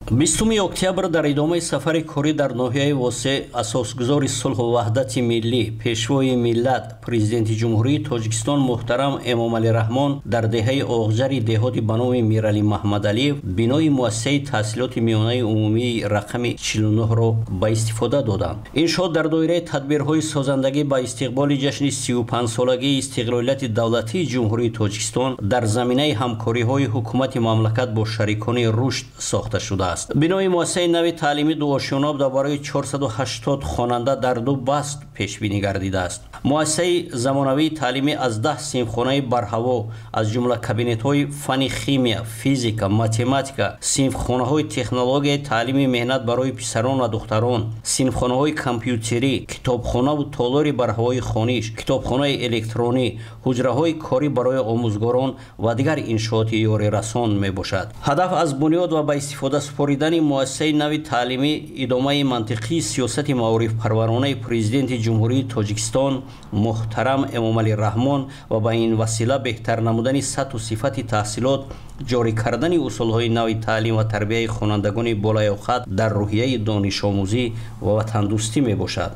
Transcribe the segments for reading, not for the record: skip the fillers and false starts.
20 октябр дар идомаи сафари корӣ дар ноҳияи восеъ асосгузори сулҳу ваҳдати миллӣ, пешвои миллат, президенти ҷумҳурии Тоҷикистон муҳтарам Эмомалӣ Раҳмон дар деҳаи Оғҷари деҳоти ба номи Миралӣ Маҳмадалиев бинои муассисаи таҳсилоти миёнаи умумии рақами 49-ро ба истифода доданд. Иншоот дар доираи тадбирҳои созандагӣ ба истиқболи ҷашни 35-солагии истиқлолияти давлатии ҷумҳурии Тоҷикистон дар заминаи ҳамкориҳои ҳукумати мамлакат бо шарикони рушд сохта шудааст. бинои муассисаи нави таълимӣ дуошёноб дар бораи 480 хонанда дар ду баст пешбинӣ гардидааст. муассисаи замонавии таълимӣ аз 10 синфхонаи барҳаво аз ҷумла кабинетҳои фанни химия, физика, математика, синфхонаҳои технологияи таълими меҳнат барои писарон ва духтарон, синфхонаҳои компютерӣ, китобхонаву толори барҳавои хониш, китобхонаи электронӣ, ҳуҷраҳои корӣ барои омӯзгорон ва дигар иншооти ёрирасон мебошад. ҳадаф аз бунёд ва ба истифода супоридани муассисаи нави таълимӣ идомаи мантиқии сиёсати маорифпарваронаи президенти ҷумҳурии Тоҷикистон муҳтарам Эмомалӣ Раҳмон ва ба ин васила беҳтар намудани сатҳу сифати таҳсилот, ҷорӣ кардани усулҳои нави таълим ва тарбияи хонандагони болаёхат дар рӯҳияи донишомӯзӣ ва ватандӯстӣ мебошад.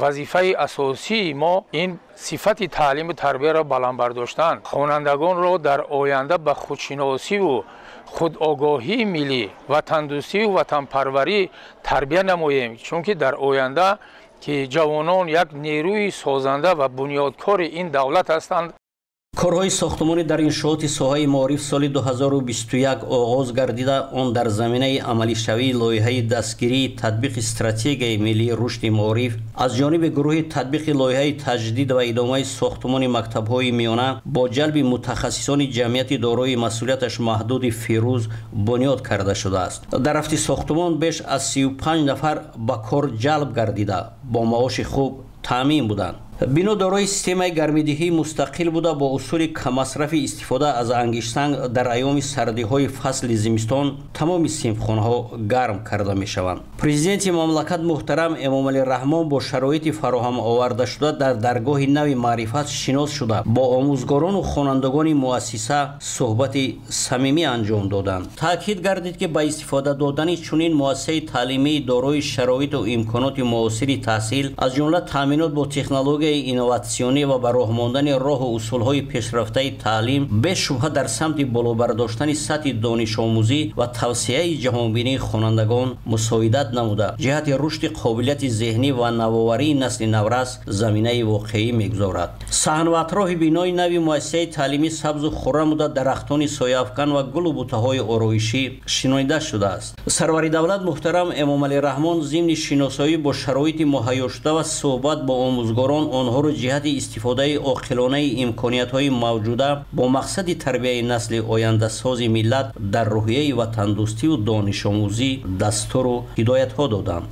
вазифаи асосии мо ин сифати таълиму тарбияро баландбардоштан, хонандагонро дар оянда ба худшиносиву худогоҳии миллӣ, ватандӯстиву ватанпарварӣ тарбия намоем, чунки дар оянда ки ҷавонон як нерӯи созанда ва бунёдкори ин давлат ҳастанд. корҳои сохтмонӣ дар иншооти соҳаи маориф соли 2021 оғоз гардида, он дар заминаи амалишавии лоиҳаи дастгирии татбиқи стратегияи миллии рушди маориф аз ҷониби гурӯҳи татбиқи лоиҳаи таҷдид ва идомаи сохтмони мактабҳои миёна бо ҷалби мутахассисони ҷамъияти дорои масъулияташ маҳдуди фирӯз бунёд карда шудааст. дар рафти сохтмон беш аз 35 нафар ба кор ҷалб гардида, бо маоши хуб таъмин буданд. бино дорои системаи гармидиҳии мустақил буда, бо усули камасрафи истифода аз ангишсанг дар айёми сардиҳои фасли зимистон тамоми синфхонаҳо гарм карда мешаванд. президенти мамлакат муҳтарам Эмомалӣ Раҳмон бо шароити фароҳам овардашуда дар даргоҳи нави маърифат шинос шуда, бо омӯзгорону хонандагони муассиса суҳбати самимӣ анҷом доданд. таъкид гардид ки ба истифода додани чунин муассисаи таълимии дорои шароиту имконоти муосири таҳсил, аз ҷумла таъминот бо технология инноватсионӣ ва ба роҳ мондани роҳу усулҳои пешрафтаи таълим бешубҳа дар самти болобардоштани сатҳи донишомӯзӣ ва тавсеаи ҷаҳонбинии хонандагон мусоидат намуда, ҷиҳати рушди қобилияти зеҳнӣ ва навоварии насли наврас заминаи воқеӣ мегузорад. саҳн ва атрофи бинои нави муассисаи таълимӣ сабзу хуррам буда, дарахтони сояафкан ва гулу бутаҳои ороишӣ шиноида шудааст. сарвари давлат муҳтарам Эмомалӣ Раҳмон зимни шиносоӣ бо шароити муҳайёшуда ва суҳбат бо омӯзгорон онҳоро ҷиҳати истифодаи оқилонаи имкониятҳои мавҷуда бо мақсади тарбияи насли ояндасози миллат дар рӯҳияи ватандӯстиву донишомӯзӣ дастуру ҳидоятҳо доданд.